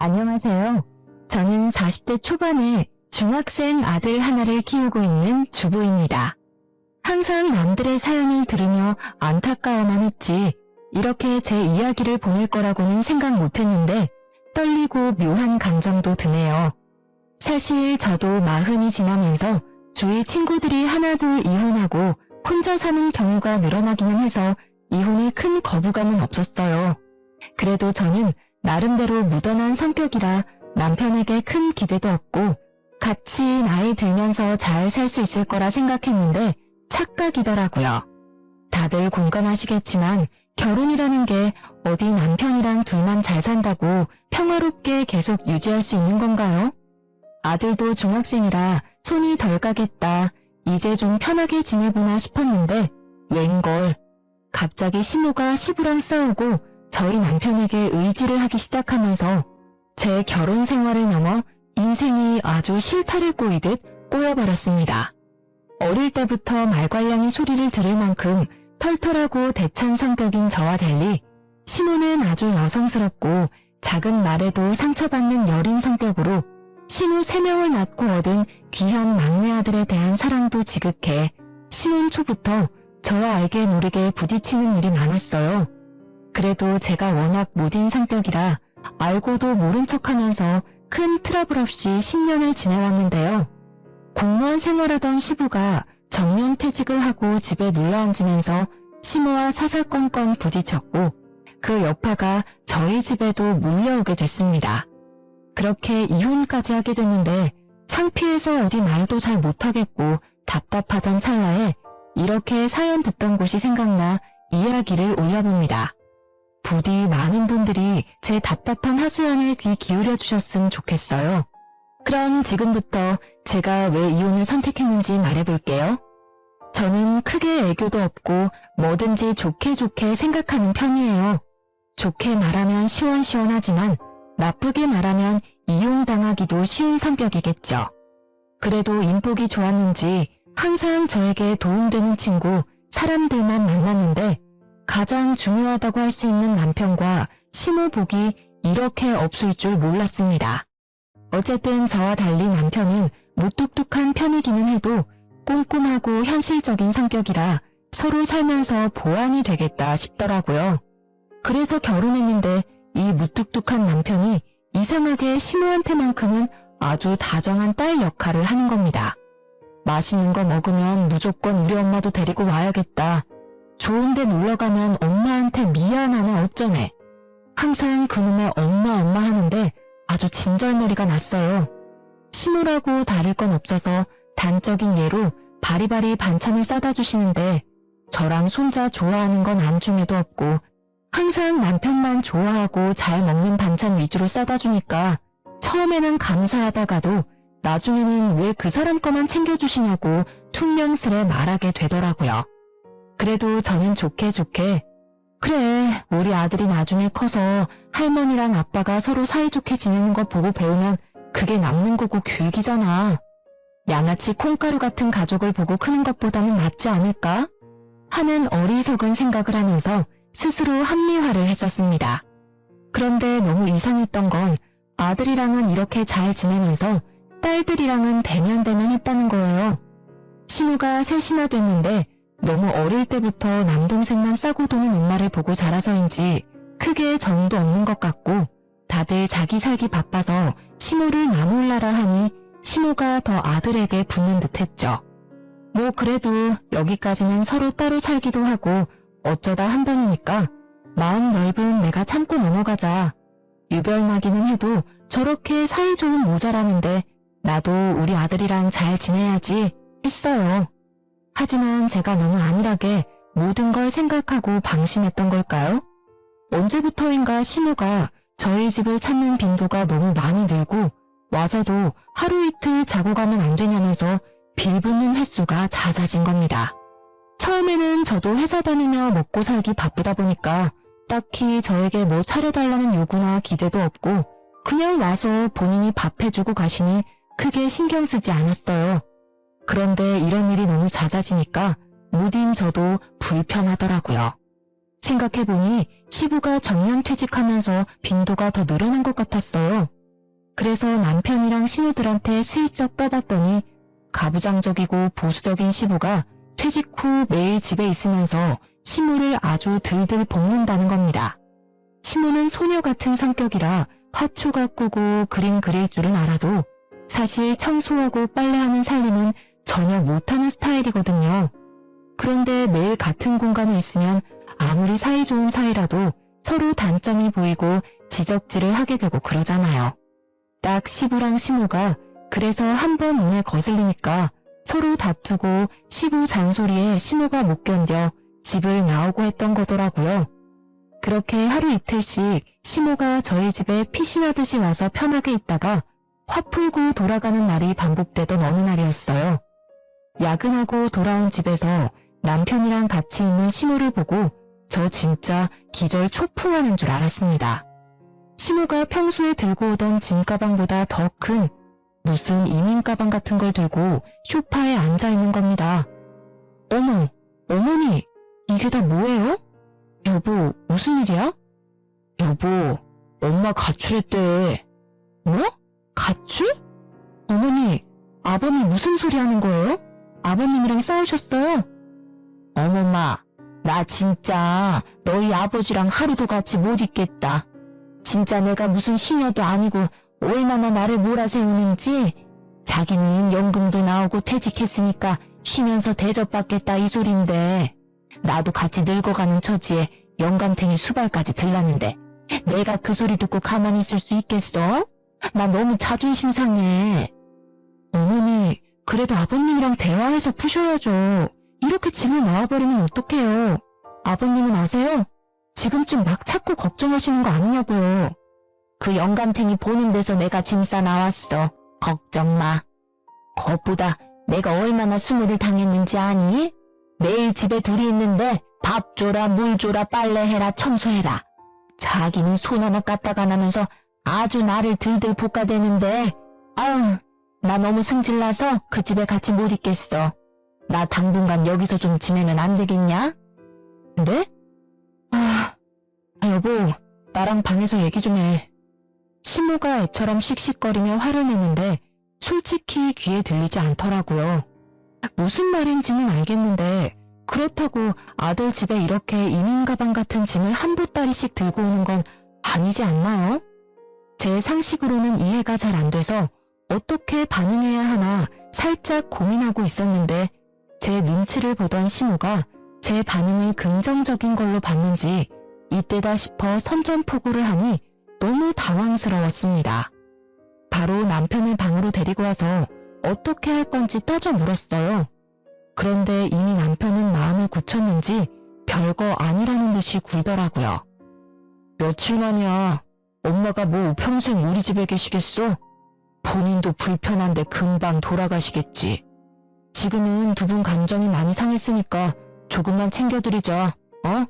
안녕하세요. 저는 40대 초반에 중학생 아들 하나를 키우고 있는 주부입니다. 항상 남들의 사연을 들으며 안타까워만 했지 이렇게 제 이야기를 보낼 거라고는 생각 못했는데 떨리고 묘한 감정도 드네요. 사실 저도 40이 지나면서 주위 친구들이 하나둘 이혼하고 혼자 사는 경우가 늘어나기는 해서 이혼에 큰 거부감은 없었어요. 그래도 저는 나름대로 무던한 성격이라 남편에게 큰 기대도 없고 같이 나이 들면서 잘 살 수 있을 거라 생각했는데 착각이더라고요. 다들 공감하시겠지만 결혼이라는 게 어디 남편이랑 둘만 잘 산다고 평화롭게 계속 유지할 수 있는 건가요? 아들도 중학생이라 손이 덜 가겠다. 이제 좀 편하게 지내보나 싶었는데 웬걸. 갑자기 시모가 시부랑 싸우고 저희 남편에게 의지를 하기 시작하면서 제 결혼 생활을 넘어 인생이 아주 실타래 꼬이듯 꼬여버렸습니다. 어릴 때부터 말괄량이 소리를 들을 만큼 털털하고 대찬 성격인 저와 달리 시모는 아주 여성스럽고 작은 말에도 상처받는 여린 성격으로 신우 3명을 낳고 얻은 귀한 막내 아들에 대한 사랑도 지극해 신혼 초부터 저와 알게 모르게 부딪히는 일이 많았어요. 그래도 제가 워낙 무딘 성격이라 알고도 모른 척하면서 큰 트러블 없이 10년을 지내왔는데요. 공무원 생활하던 시부가 정년 퇴직을 하고 집에 눌러앉으면서 시모와 사사건건 부딪혔고 그 여파가 저희 집에도 몰려오게 됐습니다. 그렇게 이혼까지 하게 됐는데 창피해서 어디 말도 잘 못하겠고 답답하던 찰나에 이렇게 사연 듣던 곳이 생각나 이야기를 올려봅니다. 부디 많은 분들이 제 답답한 하소연에 귀 기울여 주셨으면 좋겠어요. 그럼 지금부터 제가 왜 이혼을 선택했는지 말해볼게요. 저는 크게 애교도 없고 뭐든지 좋게 생각하는 편이에요. 좋게 말하면 시원시원하지만 나쁘게 말하면 이용당하기도 쉬운 성격이겠죠. 그래도 인복이 좋았는지 항상 저에게 도움되는 친구, 사람들만 만났는데 가장 중요하다고 할 수 있는 남편과 시모복이 이렇게 없을 줄 몰랐습니다. 어쨌든 저와 달리 남편은 무뚝뚝한 편이기는 해도 꼼꼼하고 현실적인 성격이라 서로 살면서 보완이 되겠다 싶더라고요. 그래서 결혼했는데 이 무뚝뚝한 남편이 이상하게 시모한테만큼은 아주 다정한 딸 역할을 하는 겁니다. 맛있는 거 먹으면 무조건 우리 엄마도 데리고 와야겠다. 좋은데 놀러가면 엄마한테 미안하네 어쩌네. 항상 그놈의 엄마 하는데 아주 진절머리가 났어요. 시모라고 다를 건 없어서 단적인 예로 바리바리 반찬을 싸다 주시는데 저랑 손자 좋아하는 건 안중에도 없고 항상 남편만 좋아하고 잘 먹는 반찬 위주로 싸다 주니까 처음에는 감사하다가도 나중에는 왜 그 사람 거만 챙겨주시냐고 퉁명스레 말하게 되더라고요. 그래도 저는 좋게 그래 우리 아들이 나중에 커서 할머니랑 아빠가 서로 사이좋게 지내는 거 보고 배우면 그게 남는 거고 교육이잖아. 양아치 콩가루 같은 가족을 보고 크는 것보다는 낫지 않을까? 하는 어리석은 생각을 하면서 스스로 합리화를 했었습니다. 그런데 너무 이상했던 건 아들이랑은 이렇게 잘 지내면서 딸들이랑은 대면 했다는 거예요. 신우가 3이나 됐는데 너무 어릴 때부터 남동생만 싸고 도는 엄마를 보고 자라서인지 크게 정도 없는 것 같고 다들 자기 살기 바빠서 시모를 나몰라라 하니 시모가 더 아들에게 붙는 듯 했죠. 뭐 그래도 여기까지는 서로 따로 살기도 하고 어쩌다 한 번이니까 마음 넓은 내가 참고 넘어가자. 유별나기는 해도 저렇게 사이좋은 모자라는데 나도 우리 아들이랑 잘 지내야지 했어요. 하지만 제가 너무 안일하게 모든 걸 생각하고 방심했던 걸까요? 언제부터인가 시모가 저희 집을 찾는 빈도가 너무 많이 늘고 와서도 하루 이틀 자고 가면 안 되냐면서 빌붙는 횟수가 잦아진 겁니다. 처음에는 저도 회사 다니며 먹고 살기 바쁘다 보니까 딱히 저에게 뭐 차려달라는 요구나 기대도 없고 그냥 와서 본인이 밥 해주고 가시니 크게 신경 쓰지 않았어요. 그런데 이런 일이 너무 잦아지니까 무딘 저도 불편하더라고요. 생각해보니 시부가 정년 퇴직하면서 빈도가 더 늘어난 것 같았어요. 그래서 남편이랑 신우들한테 슬쩍 떠봤더니 가부장적이고 보수적인 시부가 퇴직 후 매일 집에 있으면서 시무를 아주 들들 볶는다는 겁니다. 시무는 소녀 같은 성격이라 화초 가꾸고 그림 그릴 줄은 알아도 사실 청소하고 빨래하는 살림은 전혀 못하는 스타일이거든요. 그런데 매일 같은 공간에 있으면 아무리 사이좋은 사이라도 서로 단점이 보이고 지적질을 하게 되고 그러잖아요. 딱 시부랑 시무가 그래서 한번 눈에 거슬리니까 서로 다투고 시부 잔소리에 시무가 못 견뎌 집을 나오고 했던 거더라고요. 그렇게 하루 이틀씩 시모가 저희 집에 피신하듯이 와서 편하게 있다가 화 풀고 돌아가는 날이 반복되던 어느 날이었어요. 야근하고 돌아온 집에서 남편이랑 같이 있는 시모를 보고 저 진짜 기절 초풍하는 줄 알았습니다. 시모가 평소에 들고 오던 짐가방보다 더 큰 무슨 이민가방 같은 걸 들고 소파에 앉아 있는 겁니다. 어머, 어머니, 이게 다 뭐예요? 여보, 무슨 일이야? 여보, 엄마 가출했대. 뭐? 가출? 어머니, 아범이 무슨 소리 하는 거예요? 아버님이랑 싸우셨어요? 어머마, 나 진짜 너희 아버지랑 하루도 같이 못 있겠다. 진짜 내가 무슨 시녀도 아니고 얼마나 나를 몰아세우는지. 자기는 연금도 나오고 퇴직했으니까 쉬면서 대접받겠다 이 소린데 나도 같이 늙어가는 처지에 영감탱이 수발까지 들랐는데 내가 그 소리 듣고 가만히 있을 수 있겠어? 나 너무 자존심 상해. 어머니, 그래도 아버님이랑 대화해서 푸셔야죠. 이렇게 집을 나와버리면 어떡해요. 아버님은 아세요? 지금쯤 막 찾고 걱정하시는 거 아니냐고요. 그 영감탱이 보는 데서 내가 짐 싸 나왔어. 걱정 마. 그것보다 내가 얼마나 수모를 당했는지 아니? 매일 집에 둘이 있는데 밥 줘라, 물 줘라, 빨래해라, 청소해라. 자기는 손 하나 까딱 안 하면서 아주 나를 들들 볶아대는데 아유, 나 너무 승질나서 그 집에 같이 못 있겠어. 나 당분간 여기서 좀 지내면 안 되겠냐? 네? 여보, 나랑 방에서 얘기 좀 해. 시모가 애처럼 씩씩거리며 화를 내는데 솔직히 귀에 들리지 않더라고요. 무슨 말인지는 알겠는데 그렇다고 아들 집에 이렇게 이민가방 같은 짐을 한 보따리씩 들고 오는 건 아니지 않나요? 제 상식으로는 이해가 잘 안 돼서 어떻게 반응해야 하나 살짝 고민하고 있었는데 제 눈치를 보던 시모가 제 반응을 긍정적인 걸로 봤는지 이때다 싶어 선전포고를 하니 너무 당황스러웠습니다. 바로 남편을 방으로 데리고 와서 어떻게 할 건지 따져 물었어요. 그런데 이미 남편은 마음을 굳혔는지 별거 아니라는 듯이 굴더라고요. 며칠 만이야. 엄마가 뭐 평생 우리 집에 계시겠어? 본인도 불편한데 금방 돌아가시겠지. 지금은 두 분 감정이 많이 상했으니까 조금만 챙겨드리자. 어?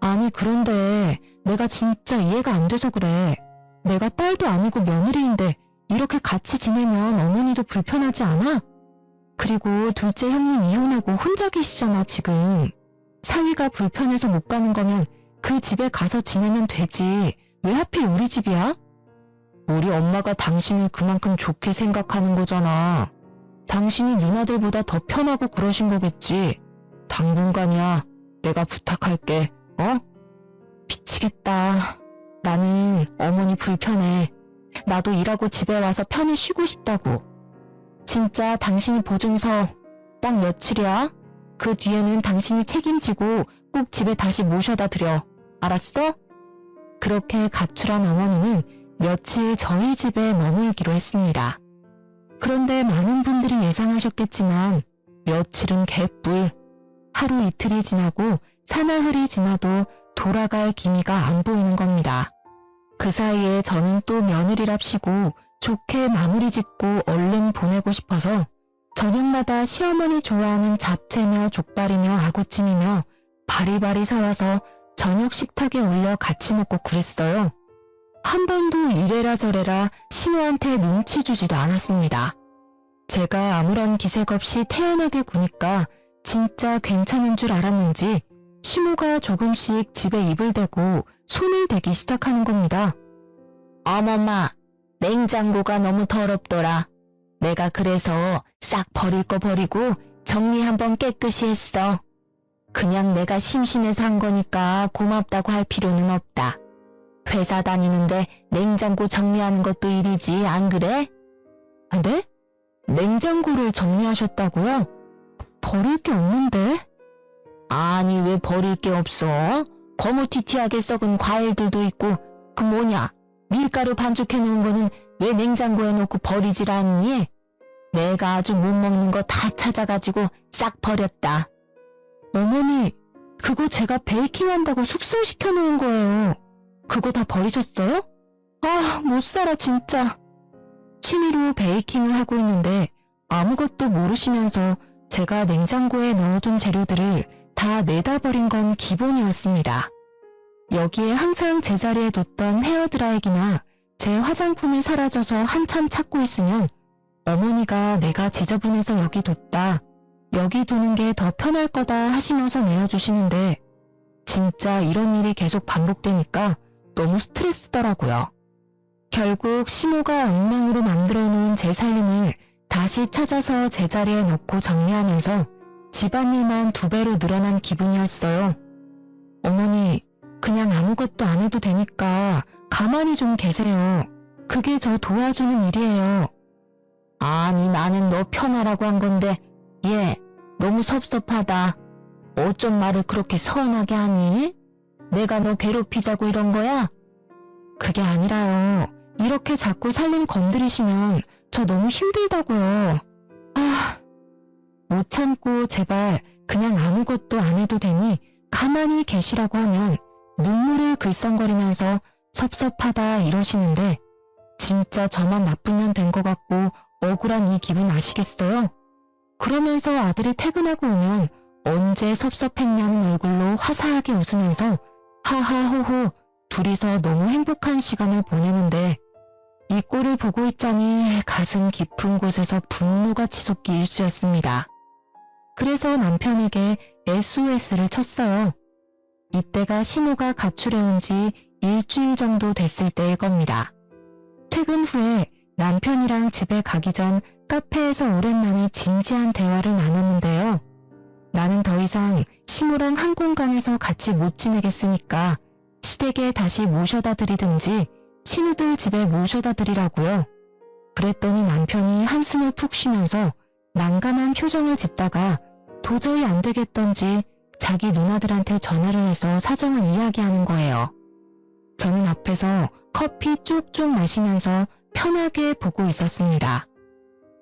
아니 그런데 내가 진짜 이해가 안 돼서 그래. 내가 딸도 아니고 며느리인데 이렇게 같이 지내면 어머니도 불편하지 않아? 그리고 둘째 형님 이혼하고 혼자 계시잖아 지금. 사위가 불편해서 못 가는 거면 그 집에 가서 지내면 되지. 왜 하필 우리 집이야? 우리 엄마가 당신을 그만큼 좋게 생각하는 거잖아. 당신이 누나들보다 더 편하고 그러신 거겠지. 당분간이야. 내가 부탁할게. 어? 미치겠다. 나는 어머니 불편해. 나도 일하고 집에 와서 편히 쉬고 싶다고. 진짜 당신이 보증서 딱 며칠이야? 그 뒤에는 당신이 책임지고 꼭 집에 다시 모셔다 드려. 알았어? 그렇게 가출한 어머니는 며칠 저희 집에 머물기로 했습니다. 그런데 많은 분들이 예상하셨겠지만 며칠은 개뿔. 하루 이틀이 지나고 사나흘이 지나도 돌아갈 기미가 안 보이는 겁니다. 그 사이에 저는 또 며느리랍시고 좋게 마무리 짓고 얼른 보내고 싶어서 저녁마다 시어머니 좋아하는 잡채며 족발이며 아구찜이며 바리바리 사와서 저녁 식탁에 올려 같이 먹고 그랬어요. 한 번도 이래라 저래라 신우한테 눈치 주지도 않았습니다. 제가 아무런 기색 없이 태연하게 구니까 진짜 괜찮은 줄 알았는지 시모가 조금씩 집에 입을 대고 손을 대기 시작하는 겁니다. 어머마, 냉장고가 너무 더럽더라. 내가 그래서 싹 버릴 거 버리고 정리 한번 깨끗이 했어. 그냥 내가 심심해서 한 거니까 고맙다고 할 필요는 없다. 회사 다니는데 냉장고 정리하는 것도 일이지, 안 그래? 네? 냉장고를 정리하셨다고요? 버릴 게 없는데? 아니, 왜 버릴 게 없어? 거무튀튀하게 썩은 과일들도 있고, 그 뭐냐, 밀가루 반죽해 놓은 거는 왜 냉장고에 넣고 버리질 않니? 내가 아주 못 먹는 거 다 찾아가지고 싹 버렸다. 어머니, 그거 제가 베이킹 한다고 숙성시켜 놓은 거예요. 그거 다 버리셨어요? 아, 못 살아 진짜. 취미로 베이킹을 하고 있는데 아무것도 모르시면서 제가 냉장고에 넣어둔 재료들을 다 내다 버린 건 기본이었습니다. 여기에 항상 제자리에 뒀던 헤어드라이기나 제 화장품이 사라져서 한참 찾고 있으면 어머니가 내가 지저분해서 여기 뒀다. 여기 두는 게 더 편할 거다 하시면서 내어주시는데 진짜 이런 일이 계속 반복되니까 너무 스트레스더라고요. 결국 시모가 엉망으로 만들어 놓은 제 살림을 다시 찾아서 제자리에 넣고 정리하면서 집안일만 2배로 늘어난 기분이었어요. 어머니, 그냥 아무것도 안 해도 되니까 가만히 좀 계세요. 그게 저 도와주는 일이에요. 아니, 나는 너 편하라고 한 건데 얘 너무 섭섭하다. 어쩜 말을 그렇게 서운하게 하니? 내가 너 괴롭히자고 이런 거야? 그게 아니라요. 이렇게 자꾸 살림 건드리시면 저 너무 힘들다고요. 못 참고 제발 그냥 아무것도 안 해도 되니 가만히 계시라고 하면 눈물을 글썽거리면서 섭섭하다 이러시는데 진짜 저만 나쁜 년 된 것 같고 억울한 이 기분 아시겠어요? 그러면서 아들이 퇴근하고 오면 언제 섭섭했냐는 얼굴로 화사하게 웃으면서 하하호호 둘이서 너무 행복한 시간을 보내는데 이 꼴을 보고 있자니 가슴 깊은 곳에서 분노가 치솟기 일쑤였습니다. 그래서 남편에게 SOS를 쳤어요. 이때가 시모가 가출해온 지 일주일 정도 됐을 때일 겁니다. 퇴근 후에 남편이랑 집에 가기 전 카페에서 오랜만에 진지한 대화를 나눴는데요. 나는 더 이상 시모랑 한 공간에서 같이 못 지내겠으니까 시댁에 다시 모셔다 드리든지 친구들 집에 모셔다 드리라고요. 그랬더니 남편이 한숨을 푹 쉬면서 난감한 표정을 짓다가 도저히 안 되겠던지 자기 누나들한테 전화를 해서 사정을 이야기하는 거예요. 저는 앞에서 커피 쪽쪽 마시면서 편하게 보고 있었습니다.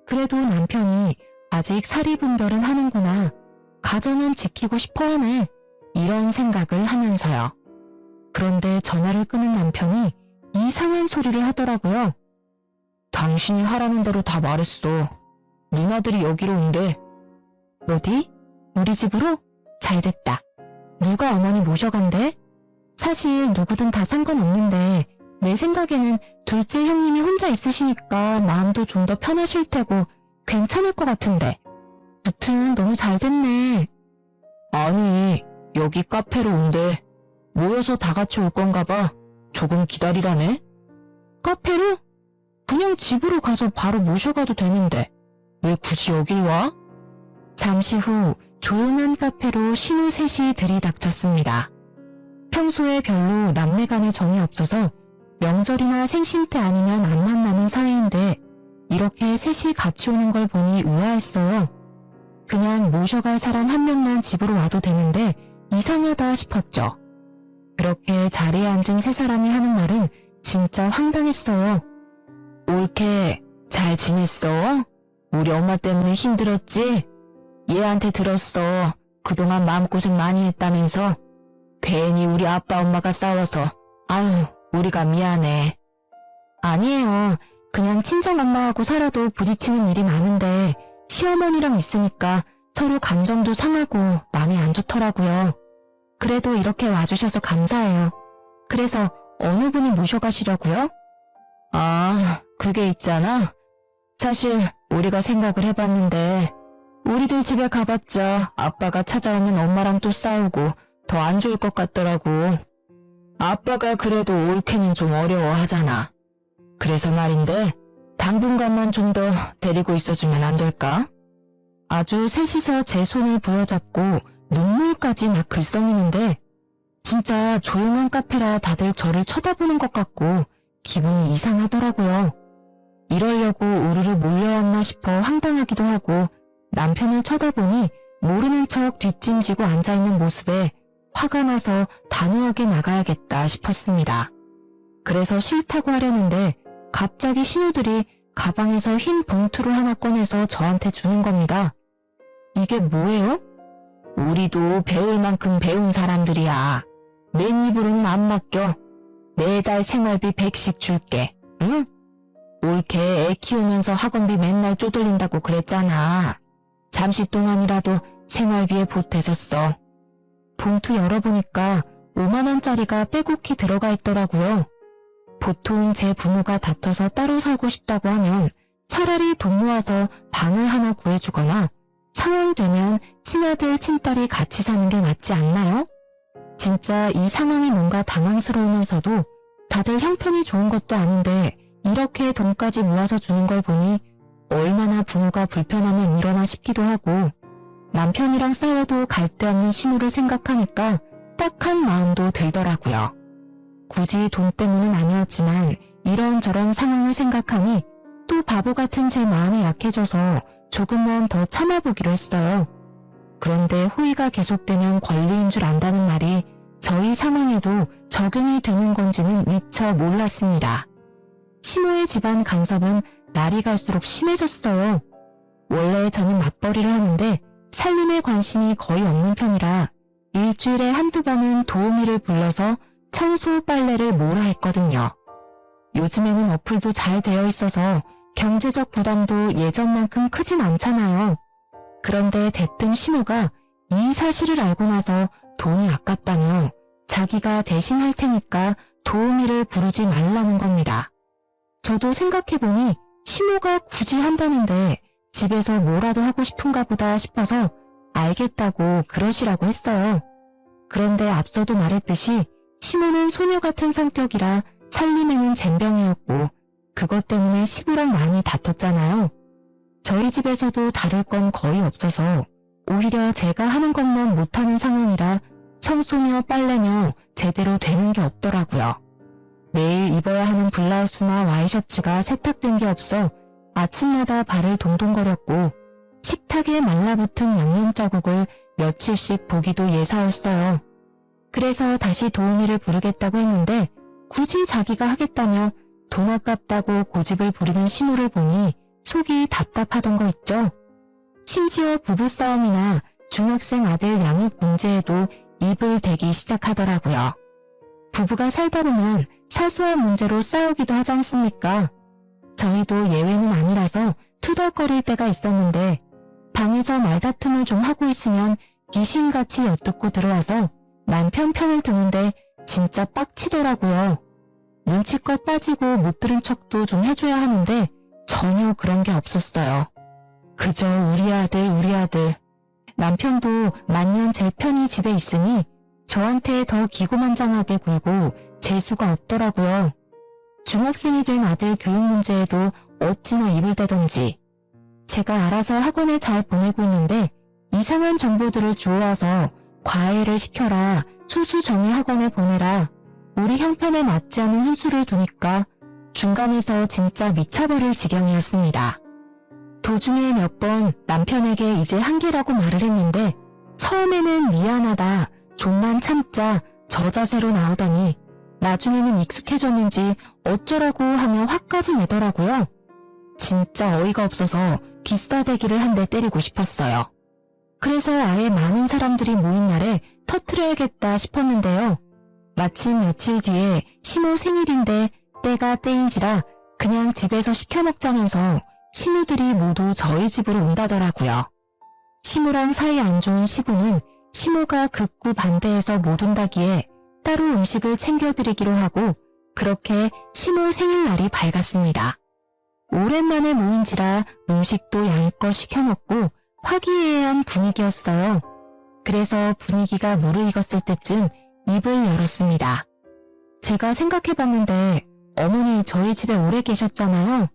그래도 남편이 아직 사리분별은 하는구나. 가정은 지키고 싶어 하네. 이런 생각을 하면서요. 그런데 전화를 끊은 남편이 이상한 소리를 하더라고요. 당신이 하라는 대로 다 말했어. 누나들이 여기로 온대. 어디? 우리 집으로? 잘됐다. 누가 어머니 모셔간대? 사실 누구든 다 상관없는데 내 생각에는 둘째 형님이 혼자 있으시니까 마음도 좀 더 편하실 테고 괜찮을 것 같은데. 무튼 너무 잘됐네. 아니, 여기 카페로 온대. 모여서 다 같이 올 건가 봐. 조금 기다리라네. 카페로? 그냥 집으로 가서 바로 모셔가도 되는데 왜 굳이 여길 와? 잠시 후 조용한 카페로 신우 셋이 들이닥쳤습니다. 평소에 별로 남매 간의 정이 없어서 명절이나 생신 때 아니면 안 만나는 사이인데 이렇게 셋이 같이 오는 걸 보니 우아했어요. 그냥 모셔갈 사람 한 명만 집으로 와도 되는데 이상하다 싶었죠. 그렇게 자리에 앉은 세 사람이 하는 말은 진짜 황당했어요. 올케, 잘 지냈어? 우리 엄마 때문에 힘들었지? 얘한테 들었어. 그동안 마음고생 많이 했다면서. 괜히 우리 아빠 엄마가 싸워서. 아유, 우리가 미안해. 아니에요. 그냥 친정엄마하고 살아도 부딪히는 일이 많은데 시어머니랑 있으니까 서로 감정도 상하고 마음이 안 좋더라고요. 그래도 이렇게 와주셔서 감사해요. 그래서 어느 분이 모셔가시려고요? 아, 그게 있잖아. 사실 우리가 생각을 해봤는데 우리들 집에 가봤자 아빠가 찾아오면 엄마랑 또 싸우고 더 안 좋을 것 같더라고. 아빠가 그래도 올케는 좀 어려워하잖아. 그래서 말인데 당분간만 좀 더 데리고 있어주면 안 될까? 아주 셋이서 제 손을 부여잡고 눈물까지 막 글썽이는데 진짜 조용한 카페라 다들 저를 쳐다보는 것 같고 기분이 이상하더라고요. 이러려고 우르르 몰려왔나 싶어 황당하기도 하고 남편을 쳐다보니 모르는 척 뒷짐지고 앉아있는 모습에 화가 나서 단호하게 나가야겠다 싶었습니다. 그래서 싫다고 하려는데 갑자기 신우들이 가방에서 흰 봉투를 하나 꺼내서 저한테 주는 겁니다. 이게 뭐예요? 우리도 배울 만큼 배운 사람들이야. 맨입으로는 안 맡겨. 매달 생활비 100씩 줄게. 응? 올케 애 키우면서 학원비 맨날 쪼들린다고 그랬잖아. 잠시 동안이라도 생활비에 보태줬어. 봉투 열어보니까 5만원짜리가 빼곡히 들어가 있더라고요. 보통 제 부모가 다퉈서 따로 살고 싶다고 하면 차라리 돈 모아서 방을 하나 구해주거나 상황 되면 친아들 친딸이 같이 사는 게 맞지 않나요? 진짜 이 상황이 뭔가 당황스러우면서도 다들 형편이 좋은 것도 아닌데 이렇게 돈까지 모아서 주는 걸 보니 얼마나 부모가 불편하면 이러나 싶기도 하고 남편이랑 싸워도 갈 데 없는 시무를 생각하니까 딱한 마음도 들더라고요. 굳이 돈 때문은 아니었지만 이런저런 상황을 생각하니 또 바보 같은 제 마음이 약해져서 조금만 더 참아보기로 했어요. 그런데 호의가 계속되면 권리인 줄 안다는 말이 저희 상황에도 적용이 되는 건지는 미처 몰랐습니다. 시모의 집안 간섭은 날이 갈수록 심해졌어요. 원래 저는 맞벌이를 하는데 살림에 관심이 거의 없는 편이라 일주일에 한두 번은 도우미를 불러서 청소 빨래를 몰아 했거든요. 요즘에는 어플도 잘 되어 있어서 경제적 부담도 예전만큼 크진 않잖아요. 그런데 대뜸 시모가 이 사실을 알고 나서 돈이 아깝다며 자기가 대신 할 테니까 도우미를 부르지 말라는 겁니다. 저도 생각해보니 시모가 굳이 한다는데 집에서 뭐라도 하고 싶은가 보다 싶어서 알겠다고 그러시라고 했어요. 그런데 앞서도 말했듯이 시모는 소녀 같은 성격이라 살림에는 젬병이었고 그것 때문에 시부랑 많이 다퉜잖아요. 저희 집에서도 다를 건 거의 없어서 오히려 제가 하는 것만 못하는 상황이라 청소며 빨래며 제대로 되는 게 없더라고요. 매일 입어야 하는 블라우스나 와이셔츠가 세탁된 게 없어 아침마다 발을 동동거렸고 식탁에 말라붙은 양념 자국을 며칠씩 보기도 예사였어요. 그래서 다시 도우미를 부르겠다고 했는데 굳이 자기가 하겠다며 돈 아깝다고 고집을 부리는 시무를 보니 속이 답답하던 거 있죠. 심지어 부부싸움이나 중학생 아들 양육 문제에도 입을 대기 시작하더라고요. 부부가 살다 보면 사소한 문제로 싸우기도 하지 않습니까? 저희도 예외는 아니라서 투덜거릴 때가 있었는데 방에서 말다툼을 좀 하고 있으면 귀신같이 엿듣고 들어와서 남편 편을 드는데 진짜 빡치더라고요. 눈치껏 빠지고 못 들은 척도 좀 해줘야 하는데 전혀 그런 게 없었어요. 그저 우리 아들. 남편도 만년 제 편이 집에 있으니 저한테 더 기고만장하게 굴고 재수가 없더라고요. 중학생이 된 아들 교육 문제에도 어찌나 입을 대던지. 제가 알아서 학원에 잘 보내고 있는데 이상한 정보들을 주워와서 과외를 시켜라, 소수정예 학원을 보내라, 우리 형편에 맞지 않은 훈수를 두니까 중간에서 진짜 미쳐버릴 지경이었습니다. 도중에 몇 번 남편에게 이제 한계라고 말을 했는데 처음에는 미안하다, 좀만 참자, 저 자세로 나오더니 나중에는 익숙해졌는지 어쩌라고 하며 화까지 내더라고요. 진짜 어이가 없어서 기싸대기를 한 대 때리고 싶었어요. 그래서 아예 많은 사람들이 모인 날에 터트려야겠다 싶었는데요. 마침 며칠 뒤에 시모 생일인데 때가 때인지라 그냥 집에서 시켜 먹자면서 시누들이 모두 저희 집으로 온다더라고요. 시모랑 사이 안 좋은 시부는 시모가 극구 반대해서 못 온다기에 따로 음식을 챙겨드리기로 하고 그렇게 시모 생일날이 밝았습니다. 오랜만에 모인지라 음식도 양껏 시켜 먹고 화기애애한 분위기였어요. 그래서 분위기가 무르익었을 때쯤 입을 열었습니다. 제가 생각해봤는데 어머니 저희 집에 오래 계셨잖아요.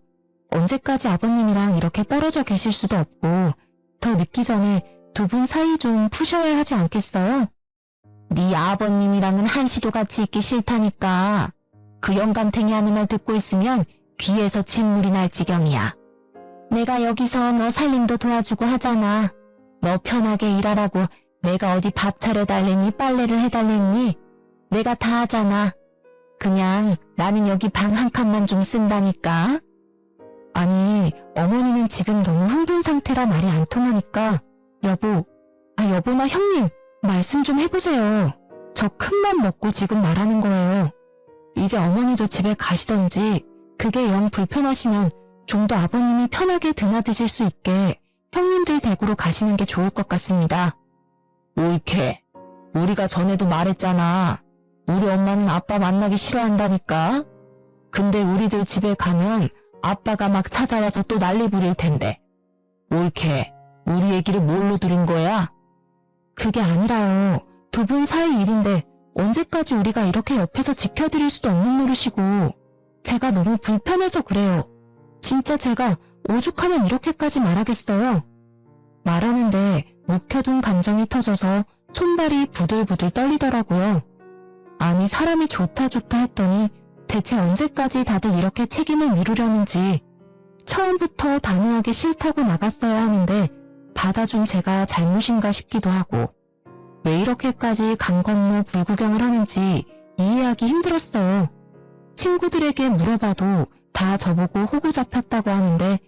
언제까지 아버님이랑 이렇게 떨어져 계실 수도 없고 더 늦기 전에 두 분 사이 좀 푸셔야 하지 않겠어요? 네 아버님이랑은 한시도 같이 있기 싫다니까. 그 영감탱이 하는 말 듣고 있으면 귀에서 진물이 날 지경이야. 내가 여기서 너 살림도 도와주고 하잖아. 너 편하게 일하라고 내가 어디 밥 차려달랬니 빨래를 해달랬니? 내가 다 하잖아. 그냥 나는 여기 방 한 칸만 좀 쓴다니까. 아니 어머니는 지금 너무 흥분 상태라 말이 안 통하니까 여보나 형님 말씀 좀 해보세요. 저 큰맘 먹고 지금 말하는 거예요. 이제 어머니도 집에 가시던지 그게 영 불편하시면 좀 더 아버님이 편하게 드나드실 수 있게 형님들 댁으로 가시는 게 좋을 것 같습니다. 옳게. 우리가 전에도 말했잖아. 우리 엄마는 아빠 만나기 싫어한다니까. 근데 우리들 집에 가면 아빠가 막 찾아와서 또 난리 부릴 텐데. 옳게. 우리 얘기를 뭘로 들은 거야? 그게 아니라요. 두 분 사이 일인데 언제까지 우리가 이렇게 옆에서 지켜드릴 수도 없는 노릇이고 제가 너무 불편해서 그래요. 진짜 제가 오죽하면 이렇게까지 말하겠어요. 말하는데 묵혀둔 감정이 터져서 손발이 부들부들 떨리더라고요. 아니 사람이 좋다 했더니 대체 언제까지 다들 이렇게 책임을 미루려는지 처음부터 단호하게 싫다고 나갔어야 하는데 받아준 제가 잘못인가 싶기도 하고 왜 이렇게까지 강 건너 불구경을 하는지 이해하기 힘들었어요. 친구들에게 물어봐도 다 저보고 호구 잡혔다고 하는데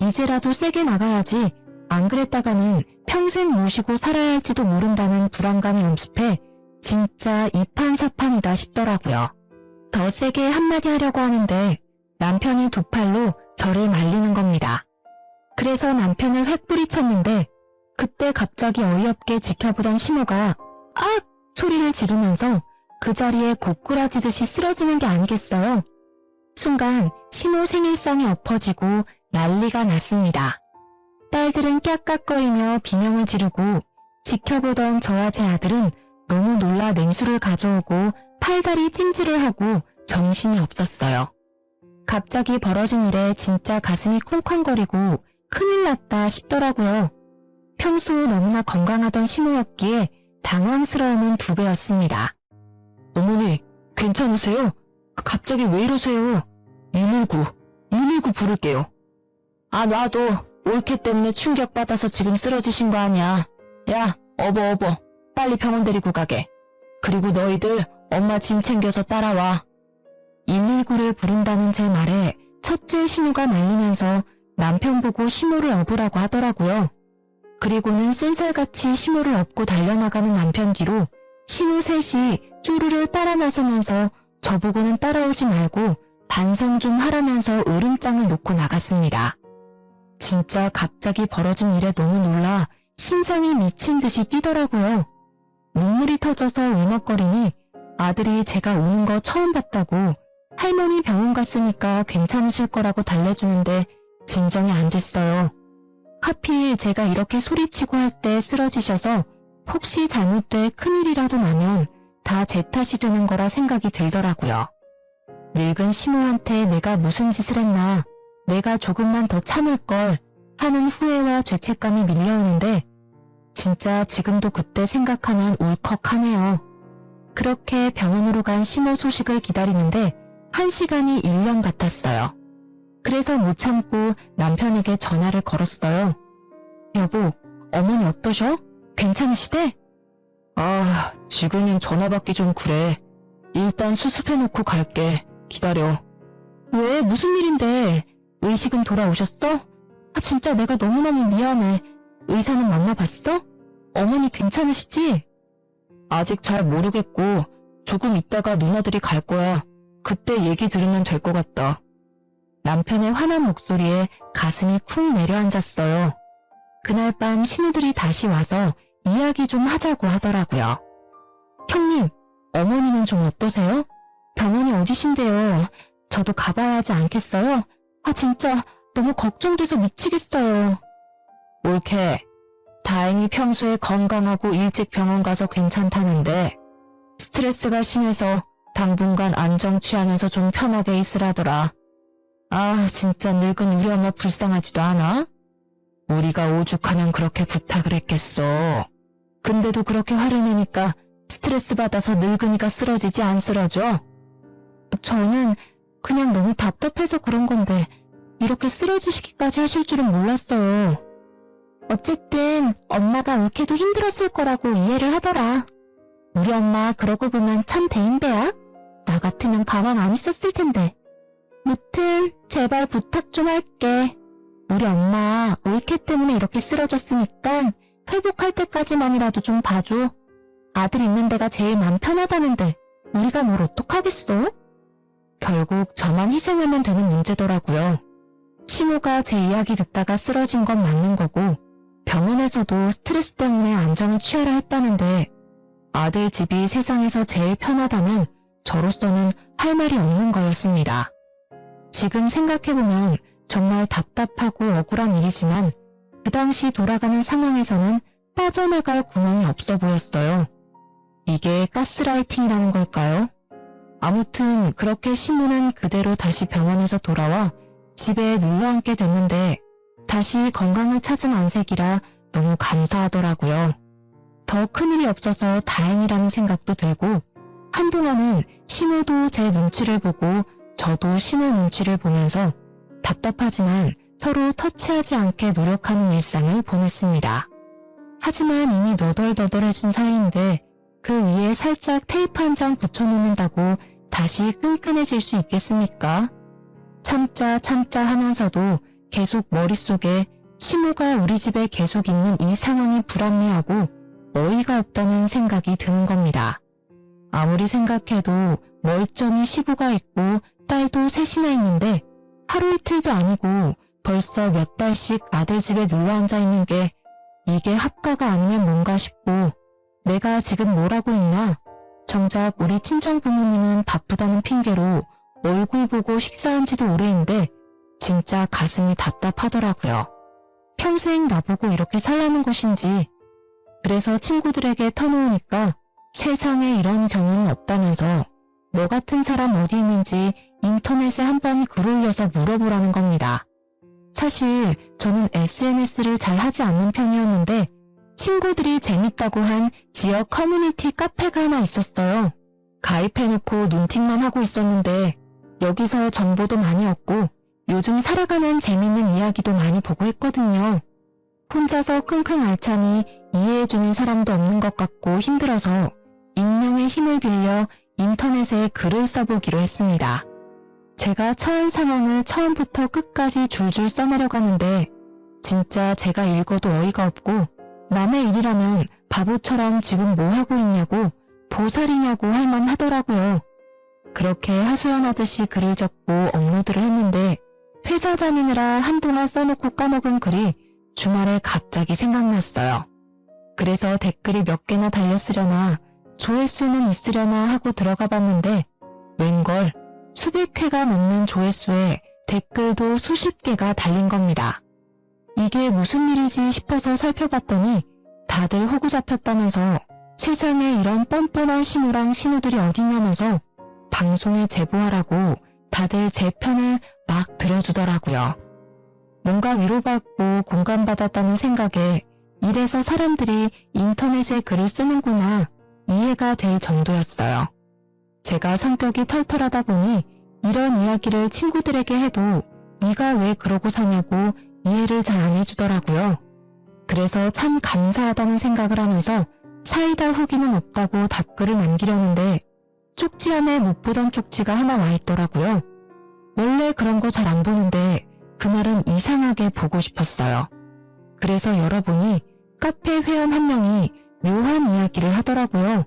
이제라도 세게 나가야지 안 그랬다가는 평생 모시고 살아야 할지도 모른다는 불안감이 엄습해 진짜 이판사판이다 싶더라고요. 더 세게 한마디 하려고 하는데 남편이 두 팔로 저를 말리는 겁니다. 그래서 남편을 획 뿌리쳤는데 그때 갑자기 어이없게 지켜보던 시모가 악! 소리를 지르면서 그 자리에 고꾸라지듯이 쓰러지는 게 아니겠어요? 순간 시모 생일상이 엎어지고 난리가 났습니다. 딸들은 깍깍거리며 비명을 지르고 지켜보던 저와 제 아들은 너무 놀라 냉수를 가져오고 팔다리 찜질을 하고 정신이 없었어요. 갑자기 벌어진 일에 진짜 가슴이 쿵쾅거리고 큰일 났다 싶더라고요. 평소 너무나 건강하던 시모였기에 당황스러움은 2배였습니다. 어머니, 괜찮으세요? 갑자기 왜 이러세요? 119 부를게요. 아, 놔둬. 올케 때문에 충격받아서 지금 쓰러지신 거 아니야. 야, 어버. 빨리 병원 데리고 가게. 그리고 너희들 엄마 짐 챙겨서 따라와. 119를 부른다는 제 말에 첫째 시모가 말리면서 남편 보고 시모를 업으라고 하더라고요. 그리고는 쏜살같이 시모를 업고 달려나가는 남편 뒤로 시모 셋이 쪼르르 따라 나서면서 저보고는 따라오지 말고 반성 좀 하라면서 으름장을 놓고 나갔습니다. 진짜 갑자기 벌어진 일에 너무 놀라 심장이 미친 듯이 뛰더라고요. 눈물이 터져서 울먹거리니 아들이 제가 우는 거 처음 봤다고 할머니 병원 갔으니까 괜찮으실 거라고 달래주는데 진정이 안 됐어요. 하필 제가 이렇게 소리치고 할 때 쓰러지셔서 혹시 잘못돼 큰일이라도 나면 다 제 탓이 되는 거라 생각이 들더라고요. 늙은 시모한테 내가 무슨 짓을 했나, 내가 조금만 더 참을 걸 하는 후회와 죄책감이 밀려오는데 진짜 지금도 그때 생각하면 울컥하네요. 그렇게 병원으로 간 시모 소식을 기다리는데 1시간이 1년 같았어요. 그래서 못 참고 남편에게 전화를 걸었어요. 여보, 어머니 어떠셔? 괜찮으시대? 아, 지금은 전화 받기 좀 그래. 일단 수습해놓고 갈게. 기다려. 왜? 무슨 일인데? 의식은 돌아오셨어? 아, 진짜 내가 너무너무 미안해. 의사는 만나봤어? 어머니 괜찮으시지? 아직 잘 모르겠고 조금 있다가 누나들이 갈 거야. 그때 얘기 들으면 될 것 같다. 남편의 화난 목소리에 가슴이 쿵 내려앉았어요. 그날 밤 신우들이 다시 와서 이야기 좀 하자고 하더라고요. 형님, 어머니는 좀 어떠세요? 병원이 어디신데요? 저도 가봐야 하지 않겠어요? 아, 진짜 너무 걱정돼서 미치겠어요. 옳게. 다행히 평소에 건강하고 일찍 병원 가서 괜찮다는데 스트레스가 심해서 당분간 안정 취하면서 좀 편하게 있으라더라. 아, 진짜 늙은 우리 엄마 불쌍하지도 않아? 우리가 오죽하면 그렇게 부탁을 했겠어. 근데도 그렇게 화를 내니까 스트레스 받아서 늙은이가 쓰러지지 안 쓰러져? 저는 그냥 너무 답답해서 그런 건데 이렇게 쓰러지시기까지 하실 줄은 몰랐어요. 어쨌든 엄마가 옳게도 힘들었을 거라고 이해를 하더라. 우리 엄마 그러고 보면 참 대인배야. 나 같으면 가만 안 있었을 텐데. 무튼 제발 부탁 좀 할게. 우리 엄마 올케 때문에 이렇게 쓰러졌으니까 회복할 때까지만이라도 좀 봐줘. 아들 있는 데가 제일 맘 편하다는데 우리가 뭘 어떡하겠어? 결국 저만 희생하면 되는 문제더라고요. 시모가 제 이야기 듣다가 쓰러진 건 맞는 거고 병원에서도 스트레스 때문에 안정을 취하라 했다는데 아들 집이 세상에서 제일 편하다면 저로서는 할 말이 없는 거였습니다. 지금 생각해보면 정말 답답하고 억울한 일이지만 그 당시 돌아가는 상황에서는 빠져나갈 구멍이 없어 보였어요. 이게 가스라이팅이라는 걸까요? 아무튼 그렇게 시모는 그대로 다시 병원에서 돌아와 집에 눌러앉게 됐는데 다시 건강을 찾은 안색이라 너무 감사하더라고요. 더 큰일이 없어서 다행이라는 생각도 들고 한동안은 시모도 제 눈치를 보고 저도 시모 눈치를 보면서 답답하지만 서로 터치하지 않게 노력하는 일상을 보냈습니다. 하지만 이미 너덜너덜해진 사이인데 그 위에 살짝 테이프 한 장 붙여놓는다고 다시 끈끈해질 수 있겠습니까? 참자 하면서도 계속 머릿속에 시모가 우리 집에 계속 있는 이 상황이 불합리하고 어이가 없다는 생각이 드는 겁니다. 아무리 생각해도 멀쩡히 시부가 있고 딸도 셋이나 있는데 하루 이틀도 아니고 벌써 몇 달씩 아들 집에 눌러앉아 있는 게 이게 합가가 아니면 뭔가 싶고 내가 지금 뭘 하고 있나? 정작 우리 친정 부모님은 바쁘다는 핑계로 얼굴 보고 식사한 지도 오래인데 진짜 가슴이 답답하더라고요. 평생 나보고 이렇게 살라는 것인지. 그래서 친구들에게 터놓으니까 세상에 이런 경우는 없다면서 너 같은 사람 어디 있는지 인터넷에 한번 글 올려서 물어보라는 겁니다. 사실 저는 SNS를 잘 하지 않는 편이었는데 친구들이 재밌다고 한 지역 커뮤니티 카페가 하나 있었어요. 가입해놓고 눈팅만 하고 있었는데 여기서 정보도 많이 얻고 요즘 살아가는 재밌는 이야기도 많이 보고 했거든요. 혼자서 끙끙 앓자니 이해해주는 사람도 없는 것 같고 힘들어서 익명의 힘을 빌려 인터넷에 글을 써보기로 했습니다. 제가 처한 상황을 처음부터 끝까지 줄줄 써내려가는데 진짜 제가 읽어도 어이가 없고 남의 일이라면 바보처럼 지금 뭐 하고 있냐고 보살이냐고 할 만 하더라고요. 그렇게 하소연하듯이 글을 적고 업로드를 했는데 회사 다니느라 한동안 써놓고 까먹은 글이 주말에 갑자기 생각났어요. 그래서 댓글이 몇 개나 달렸으려나 조회수는 있으려나 하고 들어가 봤는데 웬걸 수백 회가 넘는 조회수에 댓글도 수십 개가 달린 겁니다. 이게 무슨 일이지 싶어서 살펴봤더니 다들 호구 잡혔다면서 세상에 이런 뻔뻔한 시모랑 신우들이 어디냐면서 방송에 제보하라고 다들 제 편을 막 들어주더라고요. 뭔가 위로받고 공감받았다는 생각에 이래서 사람들이 인터넷에 글을 쓰는구나 이해가 될 정도였어요. 제가 성격이 털털하다 보니 이런 이야기를 친구들에게 해도 네가 왜 그러고 사냐고 이해를 잘 안 해주더라고요. 그래서 참 감사하다는 생각을 하면서 사이다 후기는 없다고 답글을 남기려는데 쪽지함에 못 보던 쪽지가 하나 와 있더라고요. 원래 그런 거 잘 안 보는데 그날은 이상하게 보고 싶었어요. 그래서 열어보니 카페 회원 한 명이 묘한 이야기를 하더라고요.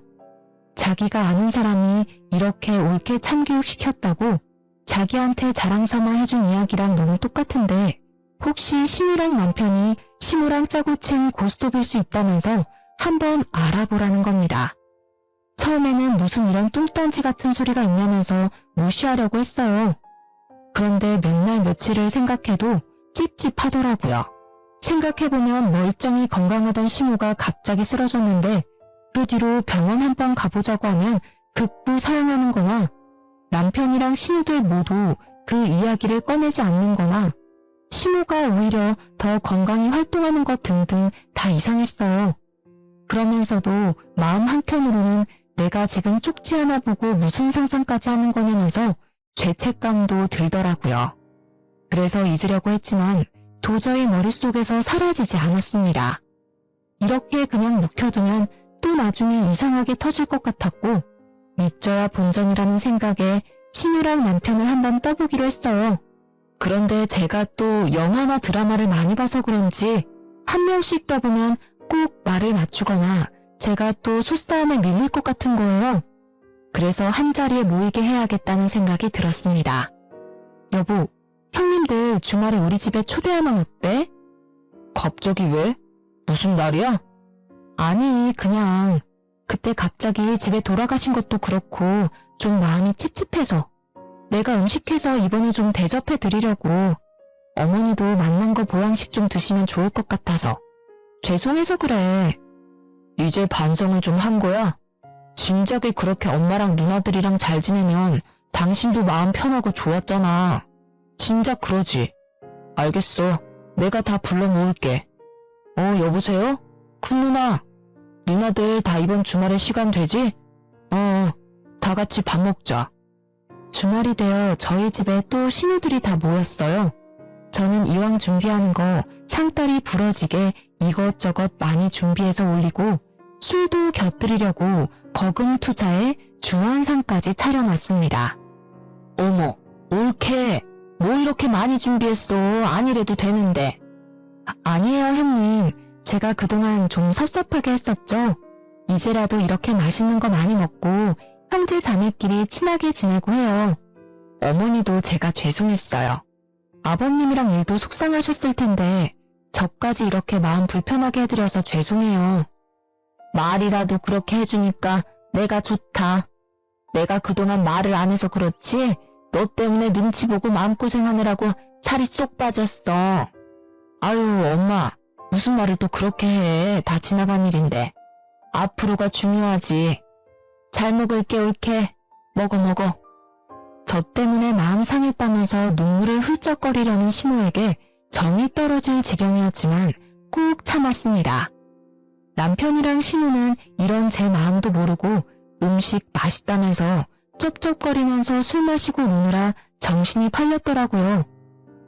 자기가 아는 사람이 이렇게 옳게 참교육시켰다고 자기한테 자랑삼아 해준 이야기랑 너무 똑같은데 혹시 신우랑 남편이 시모랑 짜고 친 고스톱일 수 있다면서 한번 알아보라는 겁니다. 처음에는 무슨 이런 뚱딴지 같은 소리가 있냐면서 무시하려고 했어요. 그런데 몇 날 며칠을 생각해도 찝찝하더라고요. 생각해보면 멀쩡히 건강하던 시모가 갑자기 쓰러졌는데 그 뒤로 병원 한번 가보자고 하면 극구 사양하는 거나 남편이랑 신우들 모두 그 이야기를 꺼내지 않는 거나 시모가 오히려 더 건강히 활동하는 것 등등 다 이상했어요. 그러면서도 마음 한켠으로는 내가 지금 쪽지 하나 보고 무슨 상상까지 하는 거냐면서 죄책감도 들더라고요. 그래서 잊으려고 했지만 도저히 머릿속에서 사라지지 않았습니다. 이렇게 그냥 묵혀두면 또 나중에 이상하게 터질 것 같았고 믿져야 본전이라는 생각에 신우랑 남편을 한번 떠보기로 했어요. 그런데 제가 또 영화나 드라마를 많이 봐서 그런지 한 명씩 떠보면 꼭 말을 맞추거나 제가 또 수싸움에 밀릴 것 같은 거예요. 그래서 한자리에 모이게 해야겠다는 생각이 들었습니다. 여보, 형님들 주말에 우리 집에 초대하면 어때? 갑자기 왜? 무슨 날이야? 아니, 그냥 그때 갑자기 집에 돌아가신 것도 그렇고 좀 마음이 찝찝해서 내가 음식해서 이번에 좀 대접해 드리려고 어머니도 만난 거 보양식 좀 드시면 좋을 것 같아서 죄송해서 그래. 이제 반성을 좀 한 거야? 진작에 그렇게 엄마랑 누나들이랑 잘 지내면 당신도 마음 편하고 좋았잖아. 진작 그러지. 알겠어. 내가 다 불러 모을게. 여보세요? 큰 누나. 누나들 다 이번 주말에 시간 되지? 다 같이 밥 먹자. 주말이 되어 저희 집에 또 신우들이 다 모였어요. 저는 이왕 준비하는 거 상다리 부러지게 이것저것 많이 준비해서 올리고 술도 곁들이려고 거금 투자에 주안상까지 차려놨습니다. 어머, 옳게. 뭐 이렇게 많이 준비했어. 아니래도 되는데. 아니에요, 형님. 제가 그동안 좀 섭섭하게 했었죠. 이제라도 이렇게 맛있는 거 많이 먹고 형제 자매끼리 친하게 지내고 해요. 어머니도 제가 죄송했어요. 아버님이랑 일도 속상하셨을 텐데 저까지 이렇게 마음 불편하게 해드려서 죄송해요. 말이라도 그렇게 해주니까 내가 좋다. 내가 그동안 말을 안 해서 그렇지 너 때문에 눈치 보고 마음고생하느라고 살이 쏙 빠졌어. 아유, 엄마. 무슨 말을 또 그렇게 해. 다 지나간 일인데. 앞으로가 중요하지. 잘 먹을게, 옳게. 먹어. 저 때문에 마음 상했다면서 눈물을 훌쩍거리려는 시모에게 정이 떨어질 지경이었지만 꾹 참았습니다. 남편이랑 신우는 이런 제 마음도 모르고 음식 맛있다면서 쩝쩝거리면서 술 마시고 노느라 정신이 팔렸더라고요.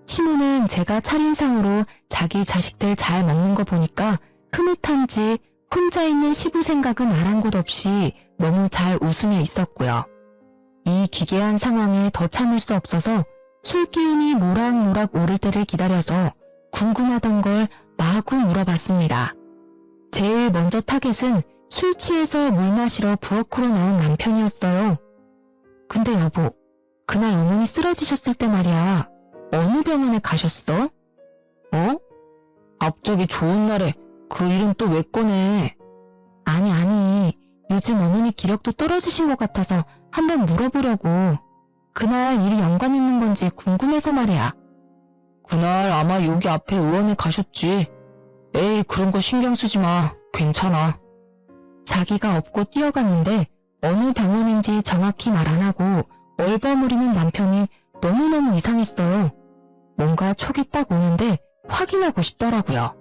시모는 제가 차린 상으로 자기 자식들 잘 먹는 거 보니까 흐뭇한지 혼자 있는 시부 생각은 아랑곳 없이 너무 잘 웃으며 있었고요. 이 기괴한 상황에 더 참을 수 없어서 술 기운이 모락모락 오를 때를 기다려서 궁금하던 걸 마구 물어봤습니다. 제일 먼저 타겟은 술 취해서 물 마시러 부엌으로 나온 남편이었어요. 근데 여보, 그날 어머니 쓰러지셨을 때 말이야. 어느 병원에 가셨어? 갑자기 좋은 날에 그 일은 또 왜 꺼내? 아니. 요즘 어머니 기력도 떨어지신 것 같아서 한번 물어보려고. 그날 일이 연관 있는 건지 궁금해서 말이야. 그날 아마 여기 앞에 의원에 가셨지. 에이, 그런 거 신경 쓰지 마. 괜찮아. 자기가 업고 뛰어갔는데 어느 병원인지 정확히 말 안 하고 얼버무리는 남편이 너무너무 이상했어요. 뭔가 촉이 딱 오는데 확인하고 싶더라고요.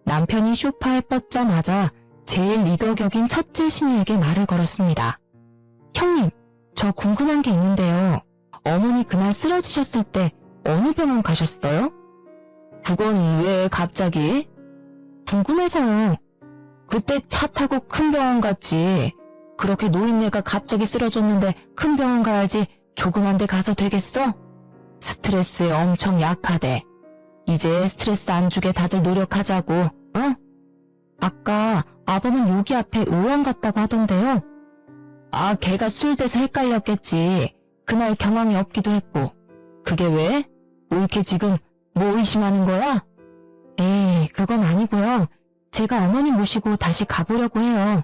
남편이 소파에 뻗자마자 제일 리더격인 첫째 신우에게 말을 걸었습니다. 형님, 저 궁금한 게 있는데요. 어머니 그날 쓰러지셨을 때 어느 병원 가셨어요? 그건 왜 갑자기? 궁금해서요. 그때 차 타고 큰 병원 갔지. 그렇게 노인네가 갑자기 쓰러졌는데 큰 병원 가야지 조그만 데 가서 되겠어? 스트레스에 엄청 약하대. 이제 스트레스 안 주게 다들 노력하자고, 응? 아까 아범은 여기 앞에 의원 갔다고 하던데요. 아, 걔가 술 돼서 헷갈렸겠지. 그날 경황이 없기도 했고. 그게 왜? 옳게 지금 뭐 의심하는 거야? 에이, 그건 아니고요. 제가 어머니 모시고 다시 가보려고 해요.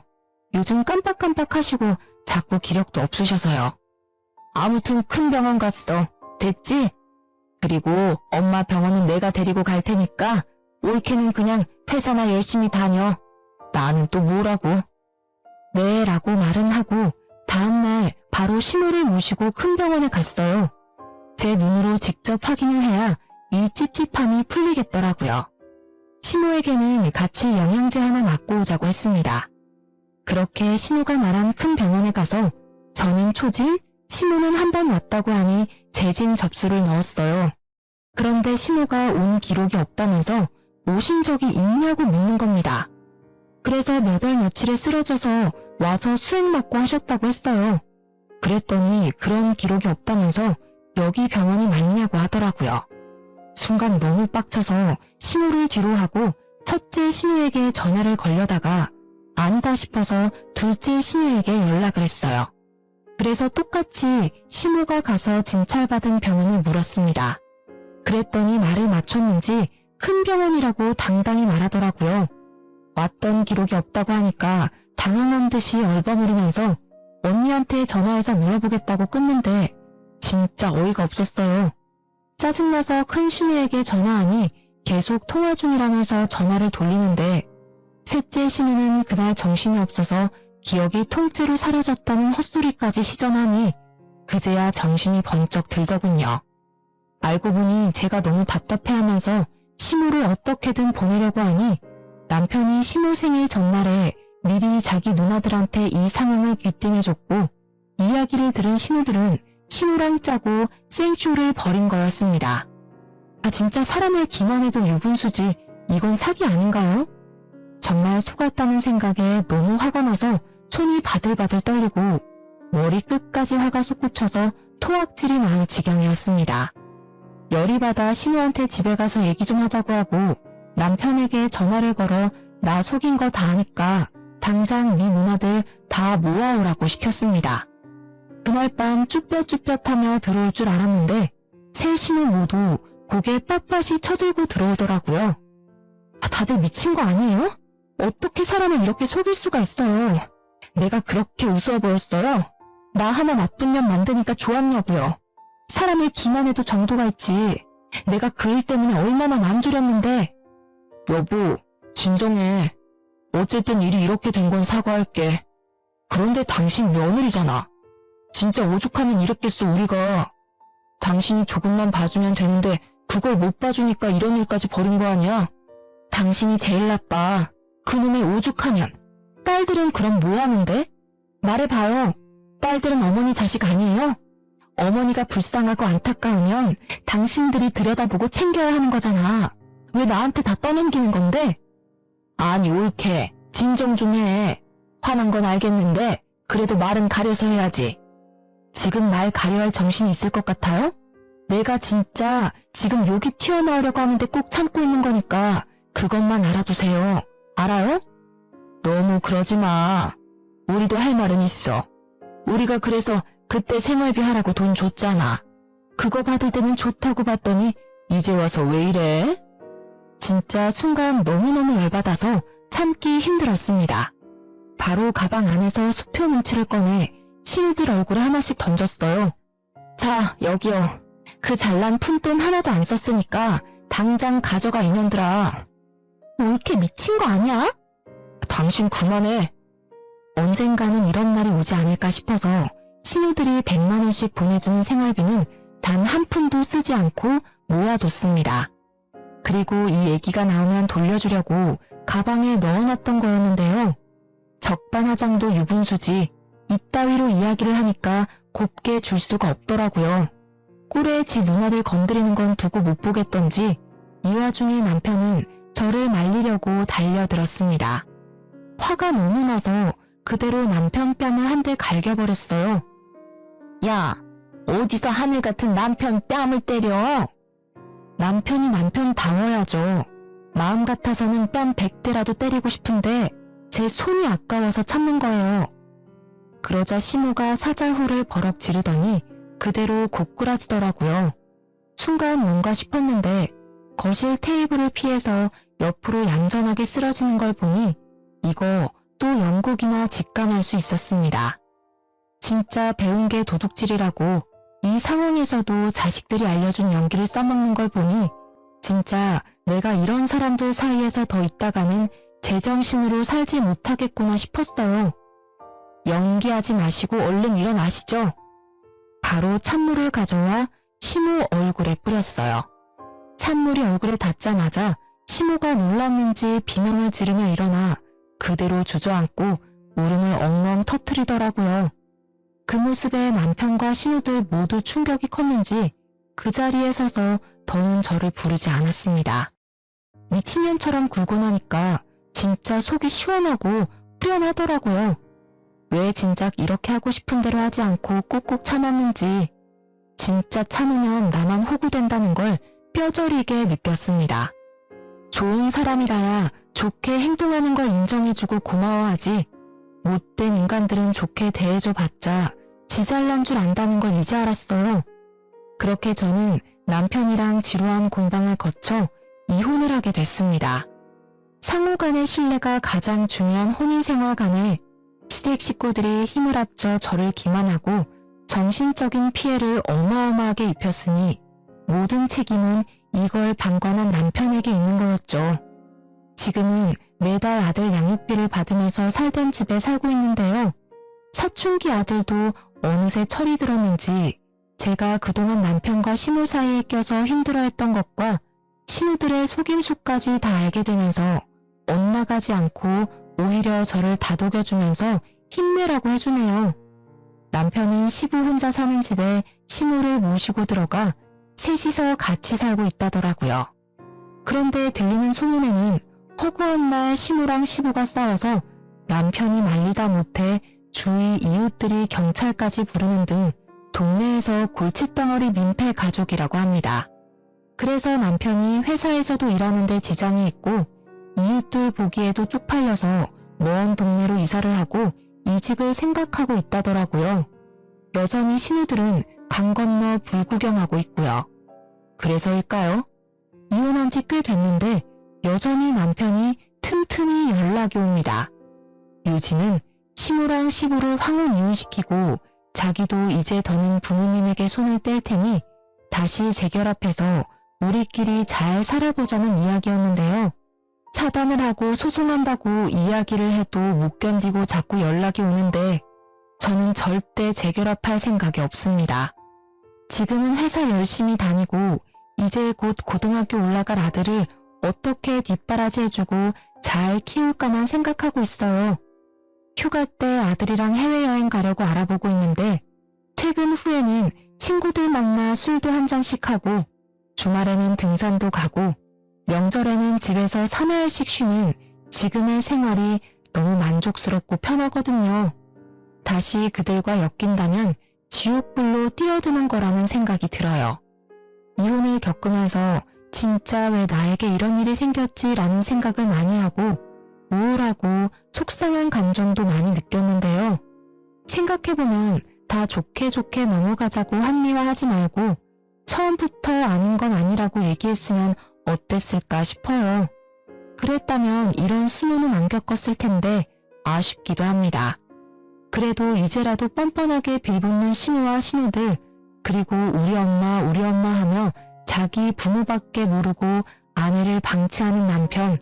요즘 깜빡깜빡 하시고 자꾸 기력도 없으셔서요. 아무튼 큰 병원 갔어. 됐지? 그리고 엄마 병원은 내가 데리고 갈 테니까 올케는 그냥 회사나 열심히 다녀. 나는 또 뭐라고? 네, 라고 말은 하고 다음날 바로 시모를 모시고 큰 병원에 갔어요. 제 눈으로 직접 확인을 해야 이 찝찝함이 풀리겠더라고요. 시모에게는 같이 영양제 하나 맞고 오자고 했습니다. 그렇게 신우가 말한 큰 병원에 가서 저는 초진, 시모는 한 번 왔다고 하니 재진 접수를 넣었어요. 그런데 시모가 온 기록이 없다면서 오신 적이 있냐고 묻는 겁니다. 그래서 몇 월 며칠에 쓰러져서 와서 수행 맞고 하셨다고 했어요. 그랬더니 그런 기록이 없다면서 여기 병원이 맞냐고 하더라고요. 순간 너무 빡쳐서 시모를 뒤로 하고 첫째 신우에게 전화를 걸려다가 아니다 싶어서 둘째 신우에게 연락을 했어요. 그래서 똑같이 시모가 가서 진찰받은 병원을 물었습니다. 그랬더니 말을 맞췄는지 큰 병원이라고 당당히 말하더라고요. 왔던 기록이 없다고 하니까 당황한 듯이 얼버무리면서 언니한테 전화해서 물어보겠다고 끊는데 진짜 어이가 없었어요. 짜증나서 큰 신우에게 전화하니 계속 통화 중이라면서 전화를 돌리는데 셋째 신우는 그날 정신이 없어서 기억이 통째로 사라졌다는 헛소리까지 시전하니 그제야 정신이 번쩍 들더군요. 알고 보니 제가 너무 답답해하면서 시모를 어떻게든 보내려고 하니 남편이 시모 생일 전날에 미리 자기 누나들한테 이 상황을 귀띔해줬고 이야기를 들은 신우들은 시모랑 짜고 생쇼를 벌인 거였습니다. 아 진짜 사람을 기만해도 유분수지 이건 사기 아닌가요? 정말 속았다는 생각에 너무 화가 나서 손이 바들바들 떨리고 머리 끝까지 화가 솟구쳐서 토악질이 나올 지경이었습니다. 열이 받아 시모한테 집에 가서 얘기 좀 하자고 하고 남편에게 전화를 걸어 나 속인 거 다 아니까 당장 네 누나들 다 모아오라고 시켰습니다. 그날 밤 쭈뼛쭈뼛하며 들어올 줄 알았는데 세 신우 모두 고개 빳빳이 쳐들고 들어오더라고요. 아, 다들 미친 거 아니에요? 어떻게 사람을 이렇게 속일 수가 있어요? 내가 그렇게 우스워 보였어요? 나 하나 나쁜 년 만드니까 좋았냐고요. 사람을 기만해도 정도가 있지. 내가 그 일 때문에 얼마나 맘 졸였는데. 여보, 진정해. 어쨌든 일이 이렇게 된 건 사과할게. 그런데 당신 며느리잖아. 진짜 오죽하면 이랬겠어 우리가. 당신이 조금만 봐주면 되는데 그걸 못 봐주니까 이런 일까지 벌인 거 아니야? 당신이 제일 나빠. 그놈의 오죽하면. 딸들은 그럼 뭐 하는데? 말해봐요. 딸들은 어머니 자식 아니에요? 어머니가 불쌍하고 안타까우면 당신들이 들여다보고 챙겨야 하는 거잖아. 왜 나한테 다 떠넘기는 건데? 아니 올케, 진정 좀 해. 화난 건 알겠는데 그래도 말은 가려서 해야지. 지금 말 가려할 정신이 있을 것 같아요? 내가 진짜 지금 욕이 튀어나오려고 하는데 꼭 참고 있는 거니까 그것만 알아두세요. 알아요? 너무 그러지 마. 우리도 할 말은 있어. 우리가 그래서 그때 생활비 하라고 돈 줬잖아. 그거 받을 때는 좋다고 봤더니 이제 와서 왜 이래? 진짜 순간 너무너무 열받아서 참기 힘들었습니다. 바로 가방 안에서 수표 뭉치를 꺼내 신우들 얼굴에 하나씩 던졌어요. 자, 여기요. 그 잘난 푼돈 하나도 안 썼으니까 당장 가져가 이년들아. 올케 미친 거 아니야? 당신 그만해. 언젠가는 이런 날이 오지 않을까 싶어서 신우들이 100만 원씩 보내주는 생활비는 단 한 푼도 쓰지 않고 모아뒀습니다. 그리고 이 얘기가 나오면 돌려주려고 가방에 넣어놨던 거였는데요. 적반하장도 유분수지 이따위로 이야기를 하니까 곱게 줄 수가 없더라고요. 꼴에 지 누나들 건드리는 건 두고 못 보겠던지 이 와중에 남편은 저를 말리려고 달려들었습니다. 화가 너무 나서 그대로 남편 뺨을 한 대 갈겨버렸어요. 야, 어디서 하늘 같은 남편 뺨을 때려? 남편이 남편다워야죠. 마음 같아서는 뺨 100대라도 때리고 싶은데 제 손이 아까워서 참는 거예요. 그러자 시모가 사자후를 버럭 지르더니 그대로 고꾸라지더라고요. 순간 뭔가 싶었는데 거실 테이블을 피해서 옆으로 얌전하게 쓰러지는 걸 보니 이거 또 영국이나 직감할 수 있었습니다. 진짜 배운 게 도둑질이라고 이 상황에서도 자식들이 알려준 연기를 써먹는 걸 보니 진짜 내가 이런 사람들 사이에서 더 있다가는 제정신으로 살지 못하겠구나 싶었어요. 연기하지 마시고 얼른 일어나시죠. 바로 찬물을 가져와 시모 얼굴에 뿌렸어요. 찬물이 얼굴에 닿자마자 시모가 놀랐는지 비명을 지르며 일어나 그대로 주저앉고 울음을 엉엉 터뜨리더라고요. 그 모습에 남편과 신우들 모두 충격이 컸는지 그 자리에 서서 더는 저를 부르지 않았습니다. 미친년처럼 굴고 나니까 진짜 속이 시원하고 후련하더라고요. 왜 진작 이렇게 하고 싶은 대로 하지 않고 꾹꾹 참았는지, 진짜 참으면 나만 호구된다는 걸 뼈저리게 느꼈습니다. 좋은 사람이라야 좋게 행동하는 걸 인정해주고 고마워하지, 못된 인간들은 좋게 대해줘 봤자 지 잘난 줄 안다는 걸 이제 알았어요. 그렇게 저는 남편이랑 지루한 공방을 거쳐 이혼을 하게 됐습니다. 상호 간의 신뢰가 가장 중요한 혼인생활 간에 시댁 식구들이 힘을 합쳐 저를 기만하고 정신적인 피해를 어마어마하게 입혔으니 모든 책임은 이걸 방관한 남편에게 있는 거였죠. 지금은 매달 아들 양육비를 받으면서 살던 집에 살고 있는데요. 사춘기 아들도 어느새 철이 들었는지 제가 그동안 남편과 시모 사이에 껴서 힘들어했던 것과 신우들의 속임수까지 다 알게 되면서 엇나가지 않고 오히려 저를 다독여주면서 힘내라고 해주네요. 남편은 시부 혼자 사는 집에 시모를 모시고 들어가 셋이서 같이 살고 있다더라고요. 그런데 들리는 소문에는 허구한 날 시모랑 시부가 싸워서 남편이 말리다 못해 주위 이웃들이 경찰까지 부르는 등 동네에서 골칫덩어리 민폐 가족이라고 합니다. 그래서 남편이 회사에서도 일하는데 지장이 있고 이웃들 보기에도 쪽팔려서 먼 동네로 이사를 하고 이직을 생각하고 있다더라고요. 여전히 신우들은 강 건너 불구경하고 있고요. 그래서일까요? 이혼한 지 꽤 됐는데 여전히 남편이 틈틈이 연락이 옵니다. 유지는 시모랑 시부를 황혼 이혼시키고 자기도 이제 더는 부모님에게 손을 뗄 테니 다시 재결합해서 우리끼리 잘 살아보자는 이야기였는데요. 차단을 하고 소송한다고 이야기를 해도 못 견디고 자꾸 연락이 오는데 저는 절대 재결합할 생각이 없습니다. 지금은 회사 열심히 다니고 이제 곧 고등학교 올라갈 아들을 어떻게 뒷바라지 해주고 잘 키울까만 생각하고 있어요. 휴가 때 아들이랑 해외여행 가려고 알아보고 있는데 퇴근 후에는 친구들 만나 술도 한 잔씩 하고 주말에는 등산도 가고 명절에는 집에서 사나흘씩 쉬는 지금의 생활이 너무 만족스럽고 편하거든요. 다시 그들과 엮인다면 지옥불로 뛰어드는 거라는 생각이 들어요. 이혼을 겪으면서 진짜 왜 나에게 이런 일이 생겼지라는 생각을 많이 하고 우울하고 속상한 감정도 많이 느꼈는데요. 생각해보면 다 좋게 좋게 넘어가자고 합리화하지 말고 처음부터 아닌 건 아니라고 얘기했으면 어땠을까 싶어요. 그랬다면 이런 수모는 안 겪었을 텐데 아쉽기도 합니다. 그래도 이제라도 뻔뻔하게 빌붙는 시모와 신우들, 그리고 우리 엄마 하며 자기 부모밖에 모르고 아내를 방치하는 남편,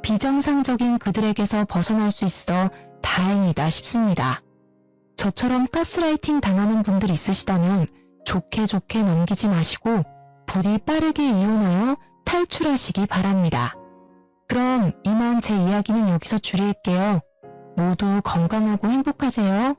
비정상적인 그들에게서 벗어날 수 있어 다행이다 싶습니다. 저처럼 가스라이팅 당하는 분들 있으시다면 좋게 좋게 넘기지 마시고 부디 빠르게 이혼하여 탈출하시기 바랍니다. 그럼 이만 제 이야기는 여기서 줄일게요. 모두 건강하고 행복하세요.